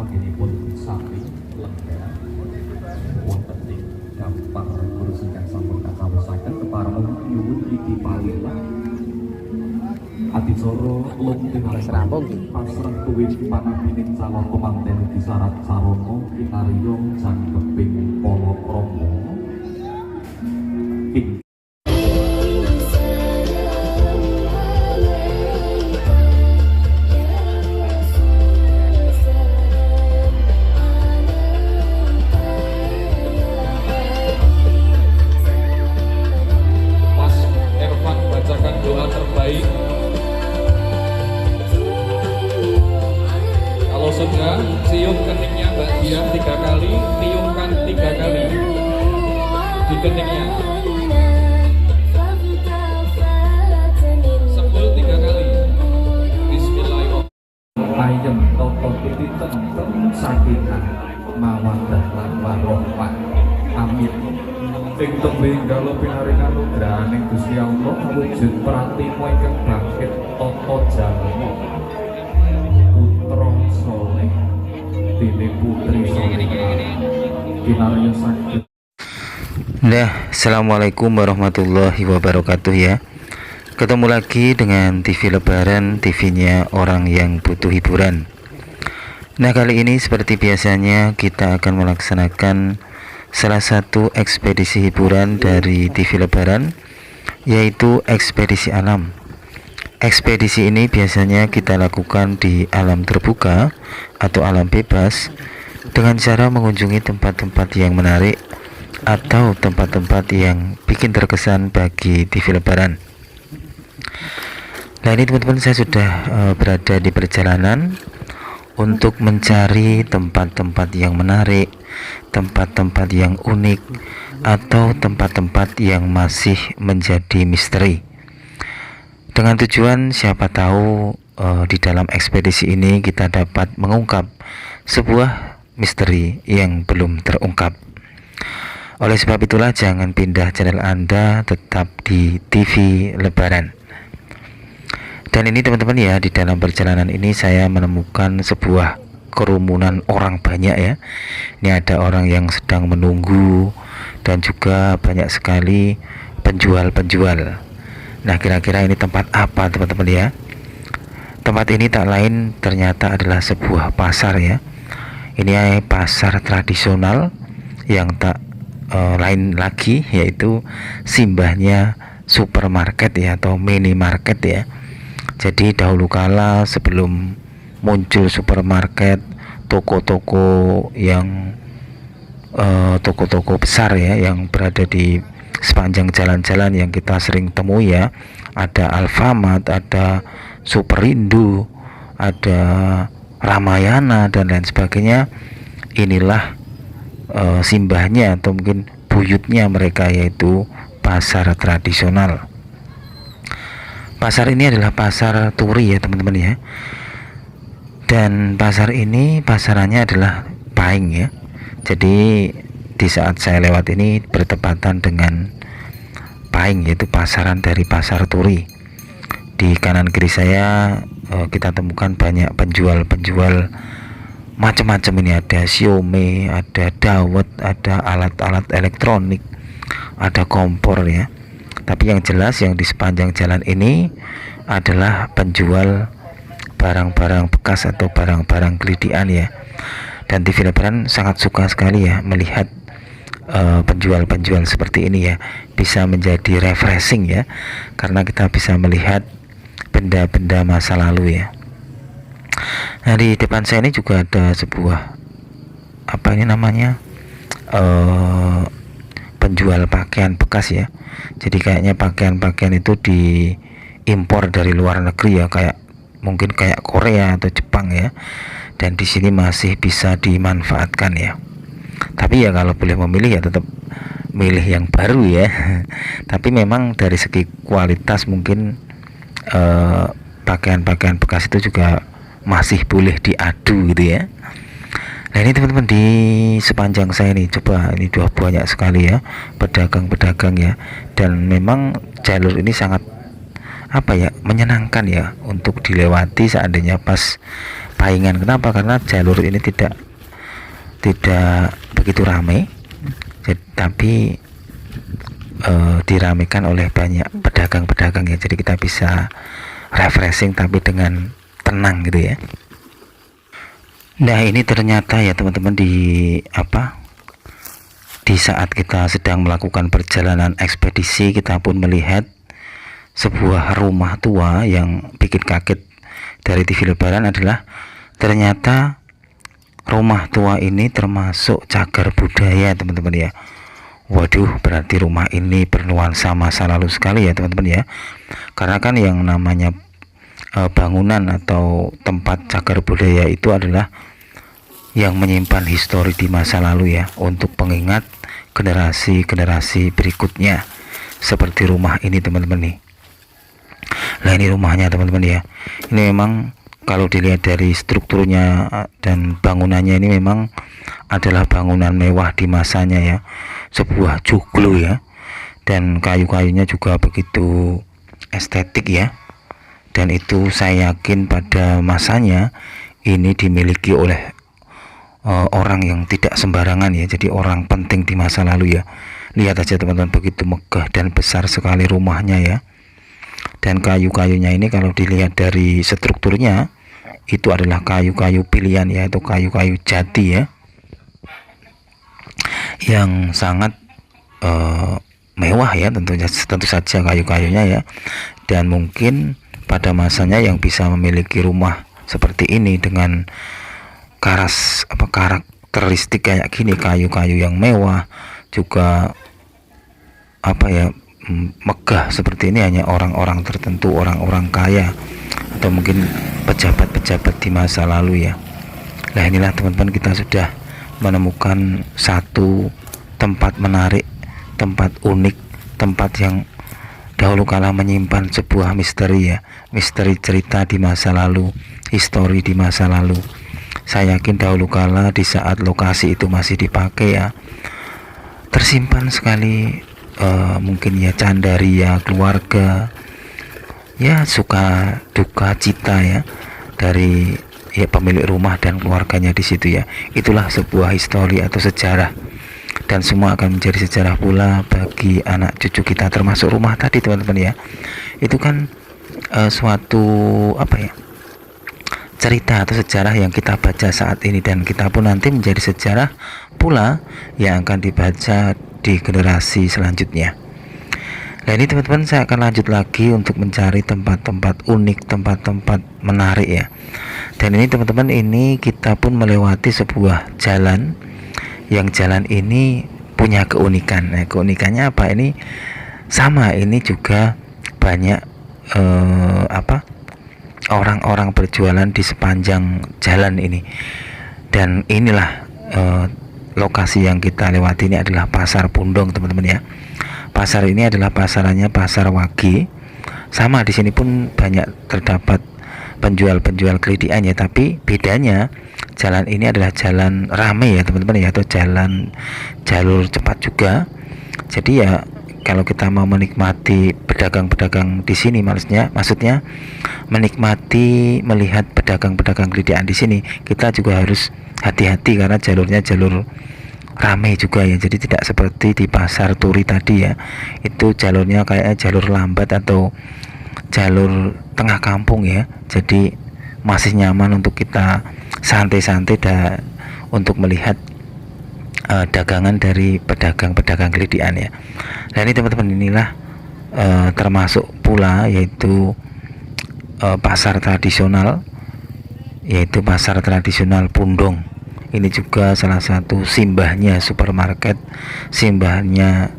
modinipun sapi lega wonten ing gampang kurus ingkang sampun kacawisaken kepareng nyuwun iki palilah adicara lung tinareng pasrah kuwi panapining calon pemanten disarat sarana kinarya jangkeping palakrama ing doa terbaik. Kalau sudah cium keningnya Mbak Dian 3 kali, tiupkan 3 kali di keningnya. Sebel 3 kali. Bismillahirrahmanirrahim. Ayem toto titi tentrem sakinah mawaddah lan warahmah. Amin. Ing tembing kala pinaringan nugrahaning Gusti Allah wujud pratima ingkang bangkit tata jalma putra saleh dene putri saleh kinarya saged. Nah, assalamualaikum warahmatullahi wabarakatuh ya. Ketemu lagi dengan TV Lebaran, TV-nya orang yang butuh hiburan. Nah, kali ini seperti biasanya kita akan melaksanakan salah satu ekspedisi hiburan dari TV Lebaran, yaitu ekspedisi alam. Ekspedisi ini biasanya kita lakukan di alam terbuka atau alam bebas dengan cara mengunjungi tempat-tempat yang menarik atau tempat-tempat yang bikin terkesan bagi TV Lebaran. Nah, ini teman-teman, saya sudah berada di perjalanan untuk mencari tempat-tempat yang menarik, tempat-tempat yang unik, atau tempat-tempat yang masih menjadi misteri. Dengan tujuan siapa tahu di dalam ekspedisi ini kita dapat mengungkap sebuah misteri yang belum terungkap. Oleh sebab itulah jangan pindah channel Anda, tetap di TV Lebaran. Dan ini teman-teman ya, di dalam perjalanan ini saya menemukan sebuah kerumunan orang banyak ya. Ini ada orang yang sedang menunggu dan juga banyak sekali penjual-penjual. Nah, kira-kira ini tempat apa teman-teman ya? Tempat ini tak lain ternyata adalah sebuah pasar ya. Ini pasar tradisional yang tak lain lagi, yaitu simbahnya supermarket ya, atau minimarket ya. Jadi dahulu kala sebelum muncul supermarket, toko-toko yang toko-toko besar ya, yang berada di sepanjang jalan-jalan yang kita sering temui ya, ada Alfamart, ada Superindo, ada Ramayana dan lain sebagainya. Inilah simbahnya atau mungkin buyutnya mereka, yaitu pasar tradisional. Pasar ini adalah pasar turi ya teman-teman ya. Dan pasar ini pasarannya adalah Pahing ya. Jadi di saat saya lewat ini bertepatan dengan Pahing, yaitu pasaran dari pasar turi. Di kanan kiri saya kita temukan banyak penjual-penjual macam-macam. Ini ada siomay, ada dawet, ada alat-alat elektronik, ada kompor ya. Tapi yang jelas yang di sepanjang jalan ini adalah penjual barang-barang bekas atau barang-barang gelidian ya. Dan TV Lebaran sangat suka sekali ya melihat penjual-penjual seperti ini ya. Bisa menjadi refreshing ya, karena kita bisa melihat benda-benda masa lalu ya. Nah, di depan saya ini juga ada sebuah apa ini namanya penjual pakaian bekas ya. Jadi kayaknya pakaian-pakaian itu diimpor dari luar negeri ya, kayak mungkin kayak Korea atau Jepang ya. Dan di sini masih bisa dimanfaatkan ya. Tapi ya kalau boleh memilih ya tetap milih yang baru ya. Tapi memang dari segi kualitas mungkin pakaian-pakaian bekas itu juga masih boleh diadu gitu ya. Nah, ini teman-teman, di sepanjang saya ini coba ini banyak sekali ya pedagang-pedagang ya. Dan memang jalur ini sangat menyenangkan ya untuk dilewati seandainya pas persaingan. Kenapa? Karena jalur ini tidak begitu ramai, tapi diramaikan oleh banyak pedagang-pedagang ya. Jadi kita bisa refreshing tapi dengan tenang gitu ya. Nah, ini ternyata ya teman-teman di saat kita sedang melakukan perjalanan ekspedisi, kita pun melihat sebuah rumah tua. Yang bikin kaget dari TV Lebaran adalah ternyata rumah tua ini termasuk cagar budaya teman-teman ya. Waduh, berarti rumah ini bernuansa masa lalu sekali ya teman-teman ya. Karena kan yang namanya bangunan atau tempat cagar budaya itu adalah yang menyimpan histori di masa lalu ya, untuk pengingat generasi-generasi berikutnya. Seperti rumah ini teman-teman nih. Nah, ini rumahnya teman-teman ya. Ini memang kalau dilihat dari strukturnya dan bangunannya, ini memang adalah bangunan mewah di masanya ya, sebuah joglo ya, dan kayu-kayunya juga begitu estetik ya. Dan itu saya yakin pada masanya ini dimiliki oleh orang yang tidak sembarangan ya, jadi orang penting di masa lalu ya. Lihat aja teman-teman, begitu megah dan besar sekali rumahnya ya. Dan kayu-kayunya ini kalau dilihat dari strukturnya itu adalah kayu-kayu pilihan ya, itu kayu-kayu jati ya, yang sangat mewah ya, tentu saja kayu-kayunya ya. Dan mungkin pada masanya yang bisa memiliki rumah seperti ini dengan karakteristik kayak gini, kayu-kayu yang mewah juga megah seperti ini, hanya orang-orang tertentu, orang-orang kaya atau mungkin pejabat-pejabat di masa lalu ya. Nah, inilah teman-teman, kita sudah menemukan satu tempat menarik, tempat unik, tempat yang dahulu kala menyimpan sebuah misteri ya, misteri cerita di masa lalu, histori di masa lalu. Saya yakin dahulu kala di saat lokasi itu masih dipakai ya, tersimpan sekali mungkin ya candaria keluarga ya, suka duka cita ya dari ya pemilik rumah dan keluarganya di situ ya. Itulah sebuah histori atau sejarah, dan semua akan menjadi sejarah pula bagi anak cucu kita, termasuk rumah tadi teman-teman ya. Itu kan suatu cerita atau sejarah yang kita baca saat ini, dan kita pun nanti menjadi sejarah pula yang akan dibaca di generasi selanjutnya. Nah, ini teman-teman, saya akan lanjut lagi untuk mencari tempat-tempat unik, tempat-tempat menarik ya. Dan ini teman-teman, ini kita pun melewati sebuah jalan, yang jalan ini punya keunikan. Nah, keunikannya apa? Ini sama, ini juga banyak orang-orang berjualan di sepanjang jalan ini. Dan inilah lokasi yang kita lewati, ini adalah Pasar Pundong teman-teman ya. Pasar ini adalah pasarannya Pasar Wage. Sama, di sini pun banyak terdapat penjual-penjual kelitian ya, tapi bedanya jalan ini adalah jalan ramai ya teman-teman ya, atau jalur cepat juga. Jadi ya, kalau kita mau menikmati pedagang-pedagang di sini, maksudnya menikmati melihat pedagang-pedagang kelitian di sini, kita juga harus hati-hati karena jalurnya jalur ramai juga ya. Jadi tidak seperti di pasar turi tadi ya, itu jalurnya kayak jalur lambat atau jalur tengah kampung ya. Jadi masih nyaman untuk kita santai-santai untuk melihat dagangan dari pedagang-pedagang kelitian ya. Nah, ini teman-teman, inilah termasuk pula yaitu pasar tradisional, yaitu pasar tradisional Pundong. Ini juga salah satu simbahnya supermarket, simbahnya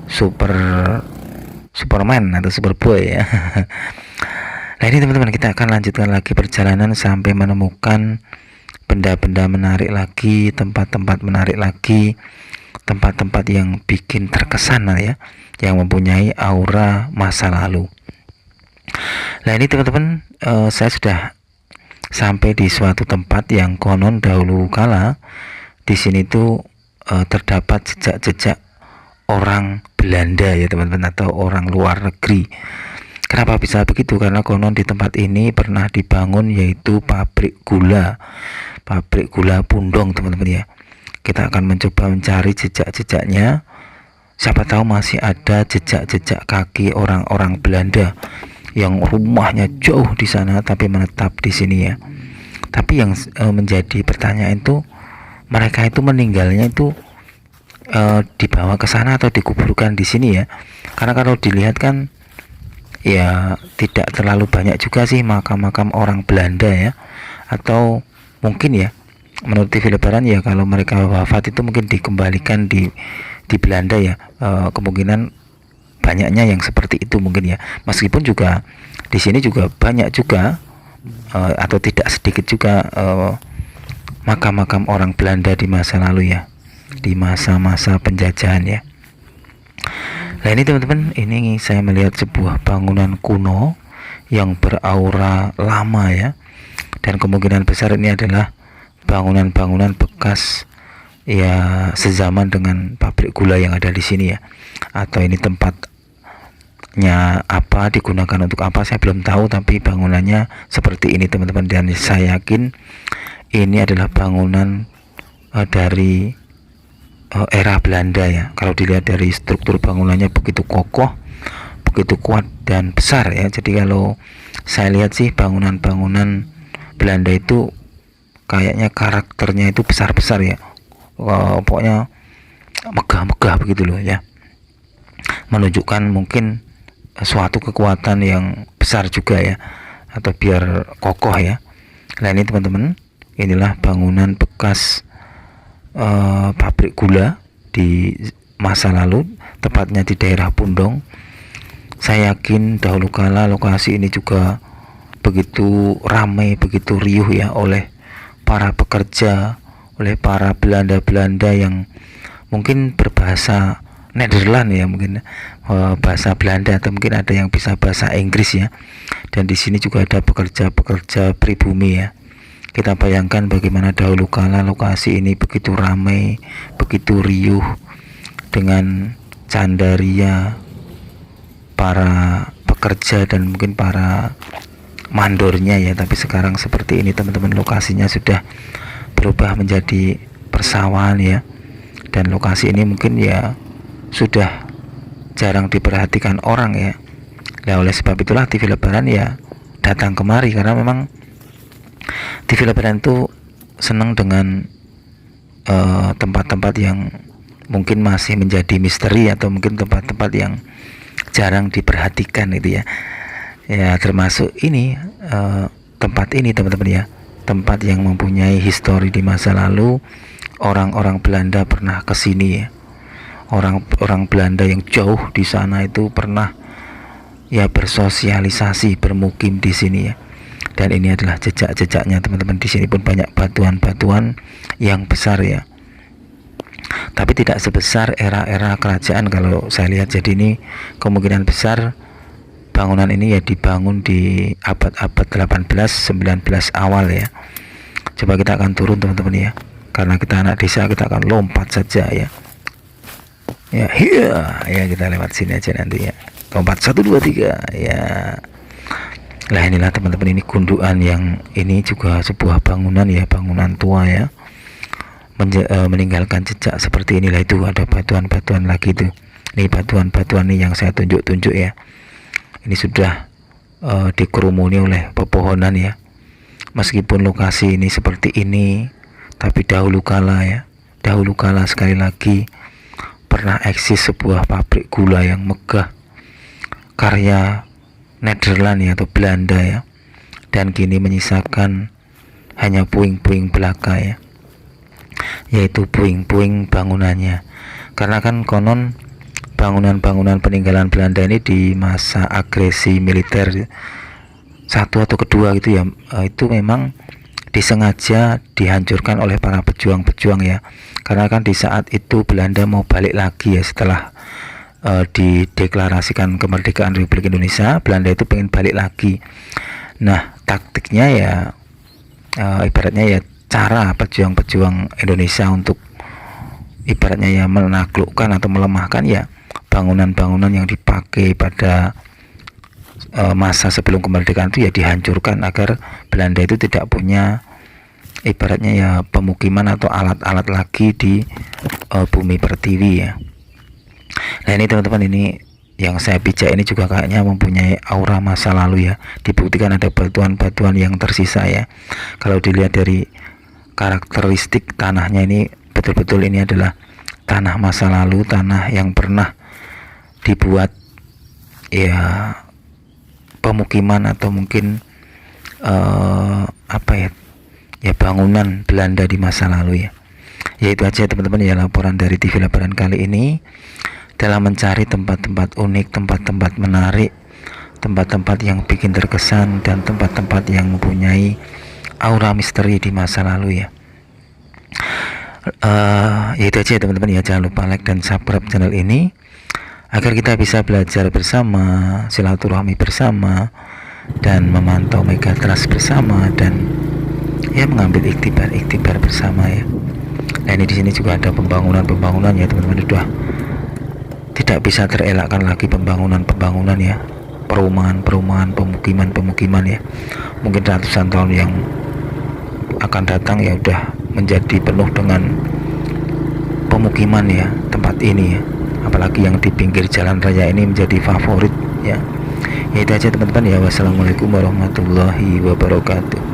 Superman atau Superboy ya. Nah, ini teman-teman, kita akan lanjutkan lagi perjalanan sampai menemukan benda-benda menarik lagi, tempat-tempat menarik lagi, tempat-tempat yang bikin terkesan ya, yang mempunyai aura masa lalu. Nah, ini teman-teman, saya sudah sampai di suatu tempat yang konon dahulu kala di sini tuh terdapat jejak-jejak orang Belanda ya teman-teman, atau orang luar negeri. Kenapa bisa begitu? Karena konon di tempat ini pernah dibangun yaitu pabrik gula Pundong, teman-teman ya. Kita akan mencoba mencari jejak-jejaknya. Siapa tahu masih ada jejak-jejak kaki orang-orang Belanda yang rumahnya jauh di sana tapi menetap di sini ya. Tapi yang menjadi pertanyaan itu, mereka itu meninggalnya itu dibawa ke sana atau dikuburkan di sini ya. Karena kalau dilihat kan ya tidak terlalu banyak juga sih makam-makam orang Belanda ya, atau mungkin ya menurut TV Lebaran ya kalau mereka wafat itu mungkin dikembalikan di Belanda ya. Kemungkinan banyaknya yang seperti itu mungkin ya, meskipun juga di sini juga banyak juga atau tidak sedikit juga makam-makam orang Belanda di masa lalu ya, di masa-masa penjajahan ya. Nah ini teman-teman, ini saya melihat sebuah bangunan kuno yang beraura lama ya, dan kemungkinan besar ini adalah bangunan-bangunan bekas ya sezaman dengan pabrik gula yang ada di sini ya. Atau ini tempatnya apa, digunakan untuk apa saya belum tahu, tapi bangunannya seperti ini teman-teman, dan saya yakin ini adalah bangunan dari era Belanda ya. Kalau dilihat dari struktur bangunannya begitu kokoh, begitu kuat dan besar ya. Jadi kalau saya lihat sih bangunan-bangunan Belanda itu kayaknya karakternya itu besar-besar ya. Pokoknya megah-megah begitu loh ya. Menunjukkan mungkin suatu kekuatan yang besar juga ya, atau biar kokoh ya. Nah ini teman-teman, inilah bangunan bekas pabrik gula di masa lalu, tepatnya di daerah Pundong. Saya yakin dahulu kala lokasi ini juga begitu ramai, begitu riuh ya oleh para pekerja, oleh para Belanda-Belanda yang mungkin berbahasa Nederland ya, mungkin bahasa Belanda, atau mungkin ada yang bisa bahasa Inggris ya. Dan di sini juga ada pekerja-pekerja pribumi ya. Kita bayangkan bagaimana dahulu kala lokasi ini begitu ramai, begitu riuh dengan candaria para pekerja dan mungkin para mandornya ya. Tapi sekarang seperti ini teman-teman, lokasinya sudah berubah menjadi persawahan ya. Dan lokasi ini mungkin ya sudah jarang diperhatikan orang ya. Nah oleh sebab itulah TV Lebaran ya datang kemari, karena memang TV Lebaran itu senang dengan tempat-tempat yang mungkin masih menjadi misteri, atau mungkin tempat-tempat yang jarang diperhatikan itu ya. Ya termasuk ini tempat ini teman-teman ya, tempat yang mempunyai histori di masa lalu. Orang-orang Belanda pernah ke sini ya. Orang-orang Belanda yang jauh di sana itu pernah ya bersosialisasi, bermukim di sini ya. Dan ini adalah jejak-jejaknya teman-teman. Di sini pun banyak batuan-batuan yang besar ya, tapi tidak sebesar era-era kerajaan kalau saya lihat. Jadi ini kemungkinan besar bangunan ini ya dibangun di abad-abad 18-19 awal ya. Coba kita akan turun teman-teman ya, karena kita anak desa, kita akan lompat saja ya. Ya, ya kita lewat sini aja nanti ya. Lompat 1 2 3 ya. Nah inilah teman-teman, ini gundukan yang ini juga sebuah bangunan ya, bangunan tua ya, meninggalkan jejak seperti inilah. Itu ada batuan-batuan lagi tuh. Ini batuan-batuan nih yang saya tunjuk-tunjuk ya. Ini sudah dikerumuni oleh pepohonan ya. Meskipun lokasi ini seperti ini, tapi dahulu kala ya, dahulu kala sekali lagi pernah eksis sebuah pabrik gula yang megah karya Nederland ya, atau Belanda ya, dan kini menyisakan hanya puing-puing belaka ya, yaitu puing-puing bangunannya. Karena kan konon bangunan-bangunan peninggalan Belanda ini di masa agresi militer satu atau kedua gitu ya, itu memang disengaja dihancurkan oleh para pejuang-pejuang ya. Karena kan di saat itu Belanda mau balik lagi ya, setelah dideklarasikan kemerdekaan Republik Indonesia, Belanda itu pengen balik lagi. Nah taktiknya ya ibaratnya ya, cara pejuang-pejuang Indonesia untuk ibaratnya ya menaklukkan atau melemahkan ya bangunan-bangunan yang dipakai pada masa sebelum kemerdekaan itu ya dihancurkan agar Belanda itu tidak punya ibaratnya ya pemukiman atau alat-alat lagi di bumi pertiwi ya. Nah ini teman-teman, ini yang saya pijak ini juga kayaknya mempunyai aura masa lalu ya. Dibuktikan ada batuan-batuan yang tersisa ya. Kalau dilihat dari karakteristik tanahnya ini, betul-betul ini adalah tanah masa lalu, tanah yang pernah dibuat ya pemukiman atau mungkin bangunan Belanda di masa lalu ya. Ya itu aja teman-teman ya, laporan dari TV Labaran kali ini dalam mencari tempat-tempat unik, tempat-tempat menarik, tempat-tempat yang bikin terkesan, dan tempat-tempat yang mempunyai aura misteri di masa lalu ya. Ya itu aja teman-teman ya, jangan lupa like dan subscribe channel ini agar kita bisa belajar bersama, silaturahmi bersama, dan memantau Megatrust bersama, dan ya mengambil iktibar bersama ya. Nah ini di sini juga ada pembangunan ya teman-teman, sudah tidak bisa terelakkan lagi pembangunan ya, perumahan, pemukiman ya. Mungkin ratusan tahun yang akan datang ya udah menjadi penuh dengan pemukiman ya tempat ini ya. Apalagi yang di pinggir jalan raya ini menjadi favorit ya. Ya itu aja teman-teman ya. Wassalamualaikum warahmatullahi wabarakatuh.